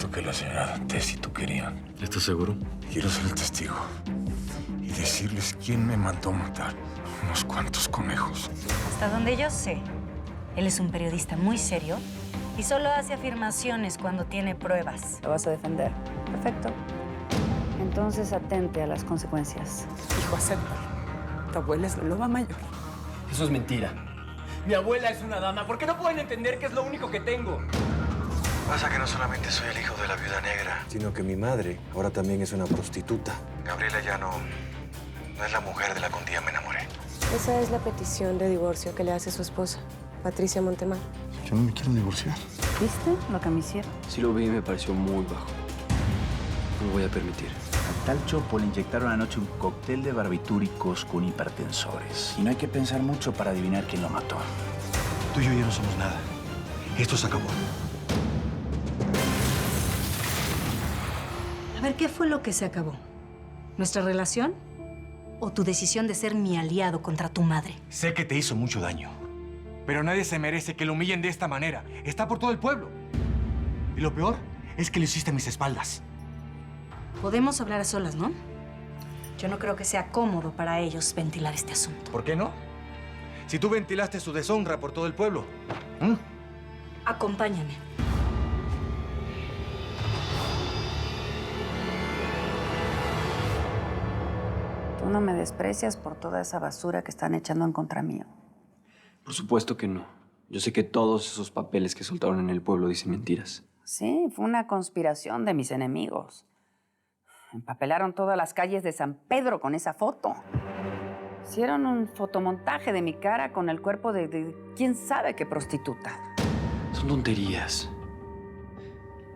esto que la señora Tess y tú querían. ¿Estás seguro? Quiero ser el testigo y decirles quién me mandó matar unos cuantos conejos. Hasta donde yo sé, él es un periodista muy serio y solo hace afirmaciones cuando tiene pruebas. ¿Lo vas a defender? Perfecto. Entonces atente a las consecuencias. Hijo, acéptalo. Tu abuela es la loba mayor. Eso es mentira. Mi abuela es una dama. ¿Por qué no pueden entender que es lo único que tengo? Pasa que no solamente soy el hijo de la viuda negra, sino que mi madre ahora también es una prostituta. Gabriela ya no es la mujer de la que un día me enamoré. Esa es la petición de divorcio que le hace su esposa, Patricia Montemar. Yo no me quiero divorciar. ¿Viste lo que me hicieron? Sí lo vi y me pareció muy bajo. No lo voy a permitir. Al tal Chopo le inyectaron anoche un cóctel de barbitúricos con hipertensores. Y no hay que pensar mucho para adivinar quién lo mató. Tú y yo ya no somos nada. Esto se acabó. A ver, ¿qué fue lo que se acabó? ¿Nuestra relación? ¿O tu decisión de ser mi aliado contra tu madre? Sé que te hizo mucho daño, pero nadie se merece que lo humillen de esta manera. Está por todo el pueblo. Y lo peor es que lo hiciste a mis espaldas. Podemos hablar a solas, ¿no? Yo no creo que sea cómodo para ellos ventilar este asunto. ¿Por qué no? Si tú ventilaste su deshonra por todo el pueblo. Acompáñame. Tú no me desprecias por toda esa basura que están echando en contra mío. Por supuesto que no. Yo sé que todos esos papeles que soltaron en el pueblo dicen mentiras. Sí, fue una conspiración de mis enemigos. Empapelaron todas las calles de San Pedro con esa foto. Hicieron un fotomontaje de mi cara con el cuerpo de quién sabe qué prostituta. Son tonterías.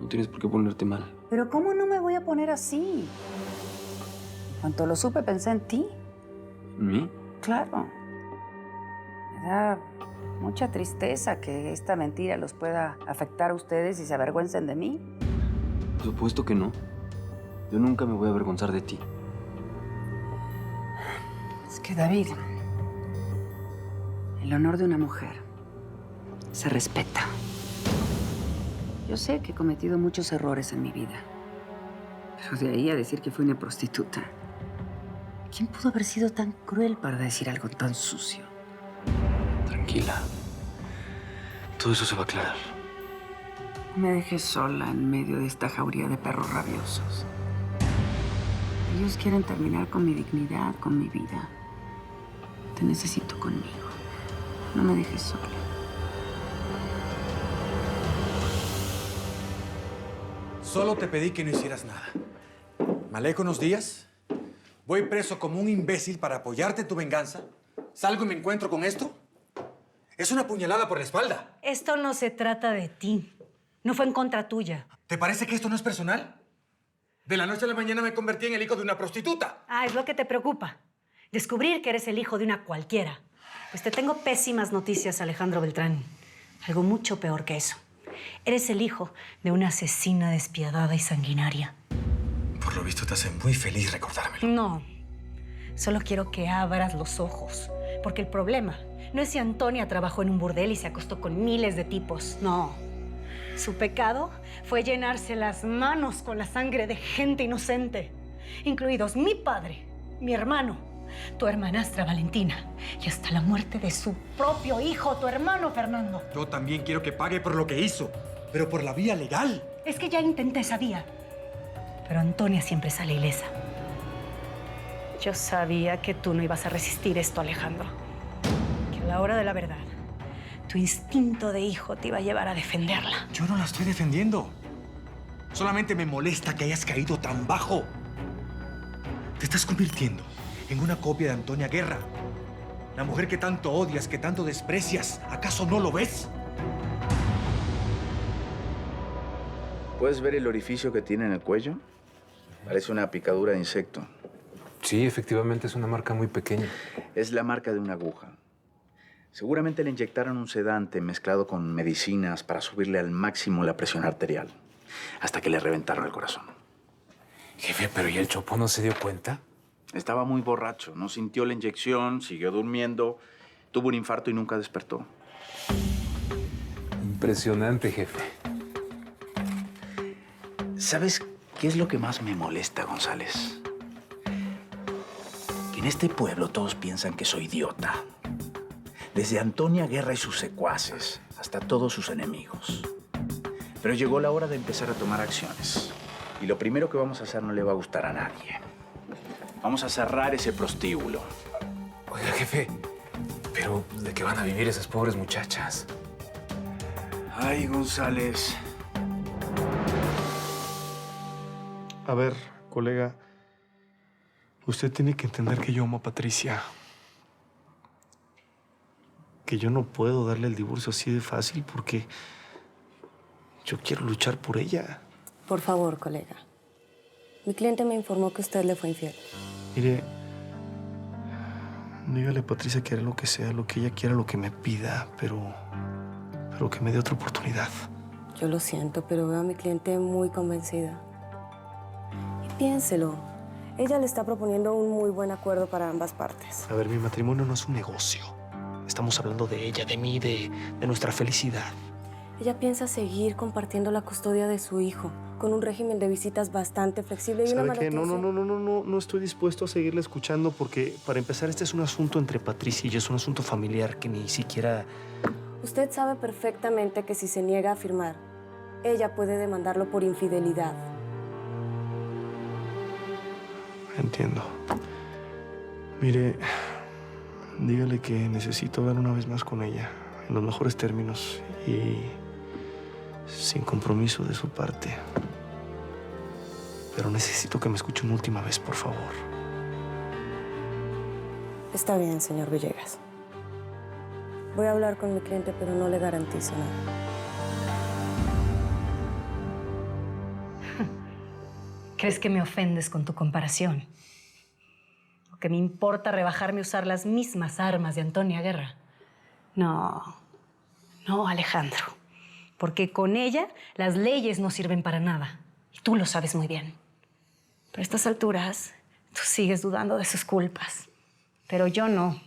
No tienes por qué ponerte mal. Pero ¿cómo no me voy a poner así? En cuanto lo supe, pensé en ti. ¿En mí? Claro. Me da mucha tristeza que esta mentira los pueda afectar a ustedes y se avergüencen de mí. Por supuesto que no. Yo nunca me voy a avergonzar de ti. Es que, David, el honor de una mujer se respeta. Yo sé que he cometido muchos errores en mi vida, pero de ahí a decir que fui una prostituta. ¿Quién pudo haber sido tan cruel para decir algo tan sucio? Tranquila. Todo eso se va a aclarar. No me dejes sola en medio de esta jauría de perros rabiosos. Ellos quieren terminar con mi dignidad, con mi vida. Te necesito conmigo. No me dejes sola. Solo te pedí que no hicieras nada. Me alejo unos días. Voy preso como un imbécil para apoyarte en tu venganza. Salgo y me encuentro con esto. Es una puñalada por la espalda. Esto no se trata de ti. No fue en contra tuya. ¿Te parece que esto no es personal? De la noche a la mañana me convertí en el hijo de una prostituta. Ah, es lo que te preocupa. Descubrir que eres el hijo de una cualquiera. Pues te tengo pésimas noticias, Alejandro Beltrán. Algo mucho peor que eso. Eres el hijo de una asesina despiadada y sanguinaria. Por lo visto te hace muy feliz recordármelo. No. Solo quiero que abras los ojos. Porque el problema no es si Antonia trabajó en un burdel y se acostó con miles de tipos. No. Su pecado fue llenarse las manos con la sangre de gente inocente, incluidos mi padre, mi hermano, tu hermanastra Valentina y hasta la muerte de su propio hijo, tu hermano Fernando. Yo también quiero que pague por lo que hizo, pero por la vía legal. Es que ya intenté esa vía, pero Antonia siempre sale ilesa. Yo sabía que tú no ibas a resistir esto, Alejandro. Que a la hora de la verdad, tu instinto de hijo te iba a llevar a defenderla. Yo no la estoy defendiendo. Solamente me molesta que hayas caído tan bajo. Te estás convirtiendo en una copia de Antonia Guerra. La mujer que tanto odias, que tanto desprecias. ¿Acaso no lo ves? ¿Puedes ver el orificio que tiene en el cuello? Parece una picadura de insecto. Sí, efectivamente es una marca muy pequeña. Es la marca de una aguja. Seguramente le inyectaron un sedante mezclado con medicinas para subirle al máximo la presión arterial, hasta que le reventaron el corazón. Jefe, pero ¿y el Chopo no se dio cuenta? Estaba muy borracho, no sintió la inyección, siguió durmiendo, tuvo un infarto y nunca despertó. Impresionante, jefe. ¿Sabes qué es lo que más me molesta, González? Que en este pueblo todos piensan que soy idiota. Desde Antonia Guerra y sus secuaces hasta todos sus enemigos. Pero llegó la hora de empezar a tomar acciones. Y lo primero que vamos a hacer no le va a gustar a nadie. Vamos a cerrar ese prostíbulo. Oiga, jefe, pero ¿de qué van a vivir esas pobres muchachas? Ay, González. A ver, colega, usted tiene que entender que yo amo a Patricia. Que yo no puedo darle el divorcio así de fácil porque yo quiero luchar por ella. Por favor, colega. Mi cliente me informó que usted le fue infiel. Mire, dígale a Patricia que haré lo que sea, lo que ella quiera, lo que me pida, pero que me dé otra oportunidad. Yo lo siento, pero veo a mi cliente muy convencida. Y piénselo. Ella le está proponiendo un muy buen acuerdo para ambas partes. A ver, mi matrimonio no es un negocio. Estamos hablando de ella, de mí, de nuestra felicidad. Ella piensa seguir compartiendo la custodia de su hijo, con un régimen de visitas bastante flexible y una ¿Sabe qué? manutención. No estoy dispuesto a seguirle escuchando porque, para empezar, este es un asunto entre Patricia y yo, es un asunto familiar que ni siquiera... Usted sabe perfectamente que si se niega a firmar, ella puede demandarlo por infidelidad. Entiendo. Mire, dígale que necesito hablar una vez más con ella, en los mejores términos y sin compromiso de su parte. Pero necesito que me escuche una última vez, por favor. Está bien, señor Villegas. Voy a hablar con mi cliente, pero no le garantizo nada. ¿Crees que me ofendes con tu comparación? ¿O que me importa rebajarme a usar las mismas armas de Antonia Guerra? No, Alejandro. Porque con ella las leyes no sirven para nada. Y tú lo sabes muy bien. Pero a estas alturas, tú sigues dudando de sus culpas. Pero yo no.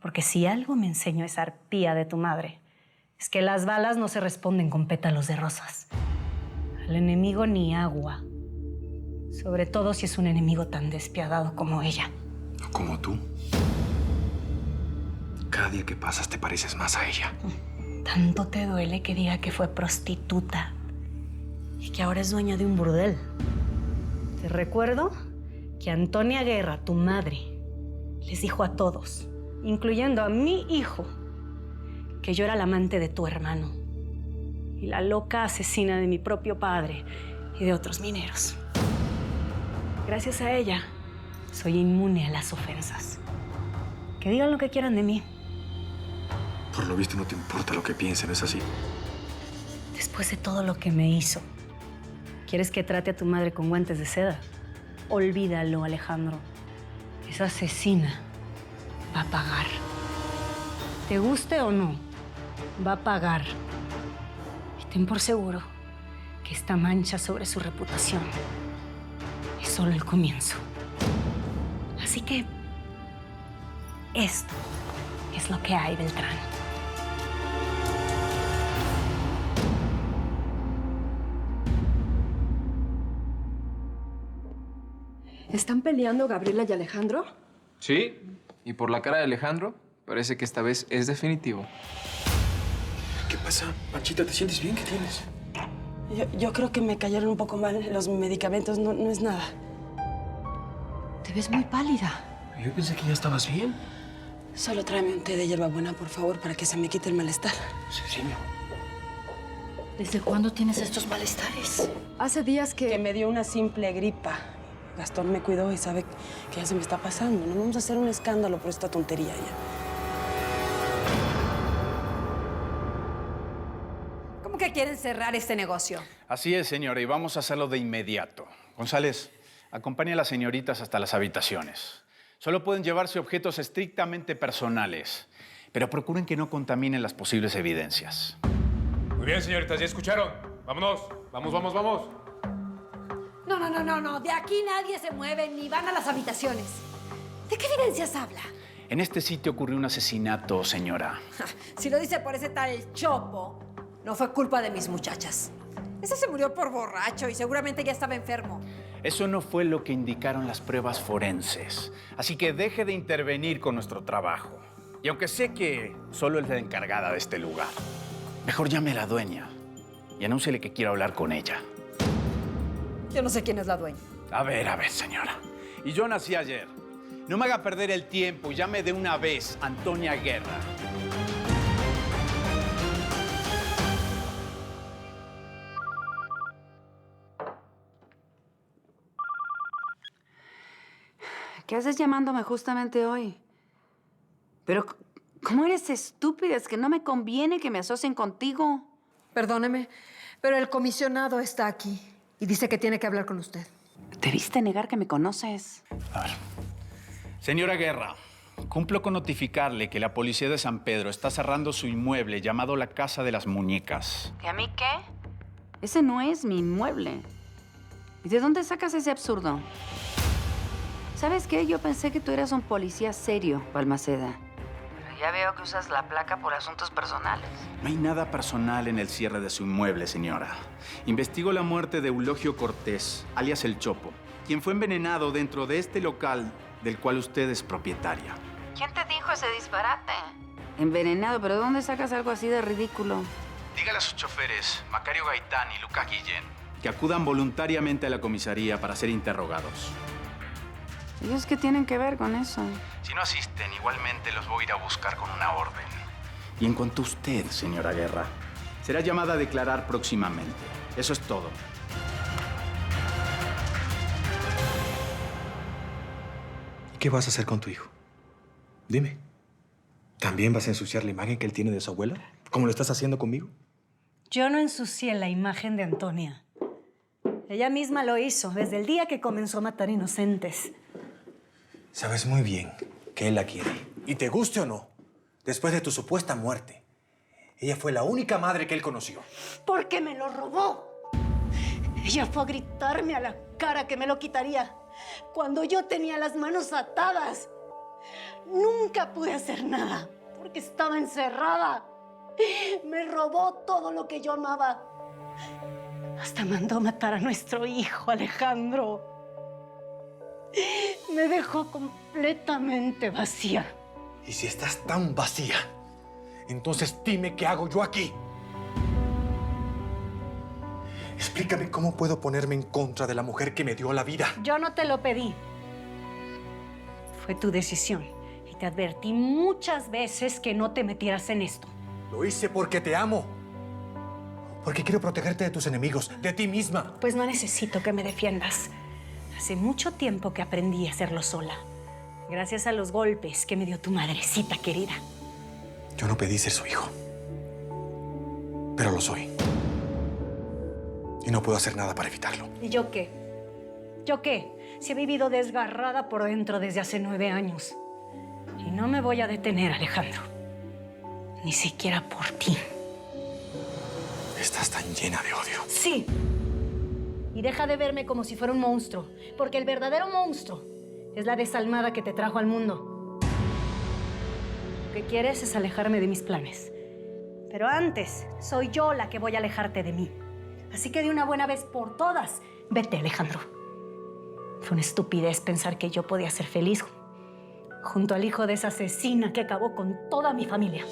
Porque si algo me enseñó esa arpía de tu madre, es que las balas no se responden con pétalos de rosas. Al enemigo ni agua. Sobre todo si es un enemigo tan despiadado como ella. O como tú. Cada día que pasas te pareces más a ella. Tanto te duele que diga que fue prostituta y que ahora es dueña de un burdel. Te recuerdo que Antonia Guerra, tu madre, les dijo a todos, incluyendo a mi hijo, que yo era la amante de tu hermano y la loca asesina de mi propio padre y de otros mineros. Gracias a ella, soy inmune a las ofensas. Que digan lo que quieran de mí. Por lo visto no te importa lo que piensen, ¿es así? Después de todo lo que me hizo, ¿quieres que trate a tu madre con guantes de seda? Olvídalo, Alejandro. Esa asesina va a pagar. Te guste o no, va a pagar. Y ten por seguro que esta mancha sobre su reputación es solo el comienzo. Así que esto es lo que hay, Beltrán. ¿Están peleando Gabriela y Alejandro? Sí, y por la cara de Alejandro, parece que esta vez es definitivo. ¿Qué pasa? Panchita, ¿te sientes bien? ¿Qué tienes? Yo creo que me cayeron un poco mal los medicamentos, no es nada. Te ves muy pálida. Yo pensé que ya estabas bien. Solo tráeme un té de hierbabuena, por favor, para que se me quite el malestar. Sí, mi amor. ¿Desde cuándo tienes estos malestares? Hace días Que me dio una simple gripa. Gastón me cuidó y sabe que ya se me está pasando. No vamos a hacer un escándalo por esta tontería ya. ¿Cómo que quieren cerrar este negocio? Así es, señora, y vamos a hacerlo de inmediato. González, acompañe a las señoritas hasta las habitaciones. Solo pueden llevarse objetos estrictamente personales, pero procuren que no contaminen las posibles evidencias. Muy bien, señoritas, ¿ya escucharon? Vámonos, vamos. No. De aquí nadie se mueve ni van a las habitaciones. ¿De qué evidencias habla? En este sitio ocurrió un asesinato, señora. Si lo dice por ese tal Chopo, no fue culpa de mis muchachas. Ese se murió por borracho y seguramente ya estaba enfermo. Eso no fue lo que indicaron las pruebas forenses. Así que deje de intervenir con nuestro trabajo. Y aunque sé que solo es la encargada de este lugar, mejor llame a la dueña y anúnciele que quiero hablar con ella. Yo no sé quién es la dueña. A ver, señora. Y yo nací ayer. No me haga perder el tiempo y llame de una vez a Antonia Guerra. ¿Qué haces llamándome justamente hoy? Pero, ¿cómo eres estúpida? Es que no me conviene que me asocien contigo. Perdóneme, pero el comisionado está aquí y dice que tiene que hablar con usted. Debiste negar que me conoces. A ver. Señora Guerra, cumplo con notificarle que la policía de San Pedro está cerrando su inmueble llamado la Casa de las Muñecas. ¿Y a mí qué? Ese no es mi inmueble. ¿Y de dónde sacas ese absurdo? ¿Sabes qué? Yo pensé que tú eras un policía serio, Balmaceda. Pero ya veo que usas la placa por asuntos personales. No hay nada personal en el cierre de su inmueble, señora. Investigo la muerte de Eulogio Cortés, alias El Chopo, quien fue envenenado dentro de este local del cual usted es propietaria. ¿Quién te dijo ese disparate? Envenenado, pero ¿de dónde sacas algo así de ridículo? Dígale a sus choferes, Macario Gaitán y Lucas Guillén, que acudan voluntariamente a la comisaría para ser interrogados. ¿Ellos qué tienen que ver con eso? Si no asisten, igualmente los voy a ir a buscar con una orden. Y en cuanto a usted, señora Guerra, será llamada a declarar próximamente. Eso es todo. ¿Qué vas a hacer con tu hijo? Dime. ¿También vas a ensuciar la imagen que él tiene de su abuela? ¿Como lo estás haciendo conmigo? Yo no ensucié la imagen de Antonia. Ella misma lo hizo desde el día que comenzó a matar inocentes. Sabes muy bien que él la quiere. Y te guste o no, después de tu supuesta muerte, ella fue la única madre que él conoció. Porque me lo robó. Ella fue a gritarme a la cara que me lo quitaría cuando yo tenía las manos atadas. Nunca pude hacer nada porque estaba encerrada. Me robó todo lo que yo amaba. Hasta mandó matar a nuestro hijo, Alejandro. Me dejó completamente vacía. Y si estás tan vacía, entonces dime qué hago yo aquí. Explícame cómo puedo ponerme en contra de la mujer que me dio la vida. Yo no te lo pedí. Fue tu decisión. Y te advertí muchas veces que no te metieras en esto. Lo hice porque te amo. Porque quiero protegerte de tus enemigos, de ti misma. Pues no necesito que me defiendas. Hace mucho tiempo que aprendí a hacerlo sola. Gracias a los golpes que me dio tu madrecita querida. Yo no pedí ser su hijo. Pero lo soy. Y no puedo hacer nada para evitarlo. ¿Y yo qué? ¿Yo qué? Si he vivido desgarrada por dentro desde hace 9 años. Y no me voy a detener, Alejandro. Ni siquiera por ti. Estás tan llena de odio. Sí. Y deja de verme como si fuera un monstruo. Porque el verdadero monstruo es la desalmada que te trajo al mundo. Lo que quieres es alejarme de mis planes. Pero antes, soy yo la que voy a alejarte de mí. Así que de una buena vez por todas, vete, Alejandro. Fue una estupidez pensar que yo podía ser feliz junto al hijo de esa asesina que acabó con toda mi familia.